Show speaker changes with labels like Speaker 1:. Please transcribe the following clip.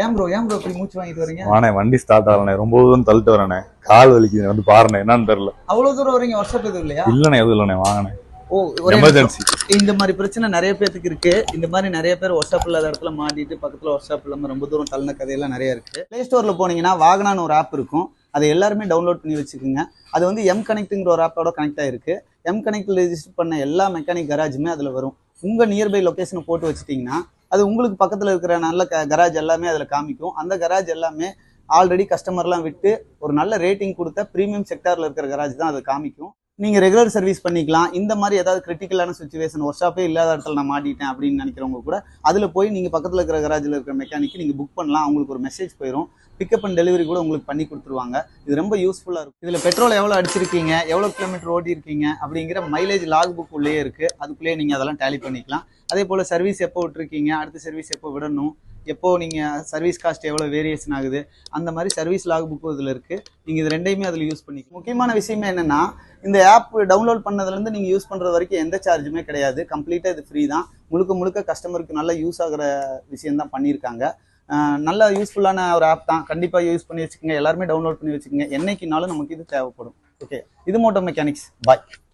Speaker 1: ஏன் ப்ரோ இப்படி மூச்சு வாங்கிட்டு வரீங்க?
Speaker 2: வானே வண்டி ஸ்டார்ட் ஆகலண்ணே, ரொம்ப தூரம் தள்ளிட்டு வரேண்ணே, கால் வலிக்குது, வந்து பாருண்ணே என்னன்னு தெரியல.
Speaker 1: அவ்வளவு தூரம் வரீங்க, ஒர்க் ஷாப் எதுவும் இல்லையா?
Speaker 2: இல்லண்ணே, எதுவும் இல்லண்ணே, வாங்கினேன்.
Speaker 1: ஓ, ஒரே
Speaker 2: எமர்ஜென்சி.
Speaker 1: இந்த மாதிரி பிரச்சனை நிறைய பேருக்கு இருக்கு. இந்த மாதிரி நிறைய பேர் ஒர்க் ஷாப் இல்லாத இடத்துல மாட்டிட்டு பக்கத்துல ஒர்க் ஷாப் இல்லாம ரொம்ப தூரம் தள்ளின கதையெல்லாம் நிறைய இருக்கு. பிளே ஸ்டோர்ல போனீங்கன்னா வாகனான்னு ஒரு ஆப் இருக்கும், அதை எல்லாருமே டவுன்லோட் பண்ணி வச்சுக்கோங்க. அது வந்து எம் கனெக்ட்ங்கிற ஒரு ஆப்போட கனெக்ட் ஆயிருக்கு. எம் கனெக்ட் ரெஜிஸ்டர் பண்ண எல்லா மெக்கானிக் கராஜுமே அதுல வரும். உங்க நியர்பை லொகேஷனை போட்டு வச்சுட்டீங்கன்னா அது உங்களுக்கு பக்கத்துல இருக்கிற நல்ல கராஜ் எல்லாமே அதுல காமிக்கும். அந்த கராஜ் எல்லாமே ஆல்ரெடி கஸ்டமர்லாம் விட்டு ஒரு நல்ல ரேட்டிங் கொடுத்த ப்ரீமியம் செக்டார்ல இருக்கிற கராஜ் தான் அதை காமிக்கும். நீங்க ரெகுலர் சர்வீஸ் பண்ணிக்கலாம். இந்த மாதிரி ஏதாவது கிரிட்டிக்கலான சுச்சுவேஷன், ஒர்க் ஷாப்பே இல்லாத இடத்துல நான் மாட்டிட்டேன் அப்படின்னு நினைக்கிறவங்க கூட அதுல போய் நீங்க பக்கத்துல இருக்கிற கராஜில் இருக்கிற மெக்கானிக்கு நீங்க புக் பண்ணலாம். அவங்களுக்கு ஒரு மெசேஜ் போயிடும், பிக்கப் அண்ட் டெலிவரி கூட உங்களுக்கு பண்ணி கொடுத்துருவாங்க. இது ரொம்ப யூஸ்ஃபுல்லா இருக்கும். இதுல பெட்ரோல் எவ்வளவு அடிச்சிருக்கீங்க, எவ்வளவு கிலோமீட்டர் ஓட்டி இருக்கீங்க அப்படிங்கிற மைலேஜ் லாக் புக் உள்ளே இருக்கு. அதுக்குள்ளேயே நீங்க அதெல்லாம் டேலி பண்ணிக்கலாம். அதே போல சர்வீஸ் எப்போ விட்டுருக்கீங்க, அடுத்த சர்வீஸ் எப்போ விடணும், எப்போ நீங்க சர்வீஸ் காஸ்ட் எவ்வளவு வேரியேஷன் ஆகுது, அந்த மாதிரி சர்வீஸ் லாக் புக் இதுல இருக்கு. நீங்க இது ரெண்டையுமே அதுல யூஸ் பண்ணிக்கலாம். முக்கியமான விஷயமே என்னன்னா, இந்த ஆப் டவுன்லோட் பண்ணதுல இருந்து நீங்க யூஸ் பண்றது வரைக்கும் எந்த சார்ஜுமே கிடையாது. கம்ப்ளீட்டா இது ஃப்ரீ தான். முழுக்க முழுக்க கஸ்டமருக்கு நல்லா யூஸ் ஆகிற விஷயம் தான் பண்ணியிருக்காங்க. நல்ல யூஸ்ஃபுல்லான ஒரு ஆப் தான். கண்டிப்பா யூஸ் பண்ணி வச்சுக்கோங்க. எல்லாருமே டவுன்லோட் பண்ணி வச்சுக்கோங்க. என்னைக்குனாலும் நமக்கு இது தேவைப்படும். ஓகே, இது மோட்டோ மெக்கானிக்ஸ். பாய்.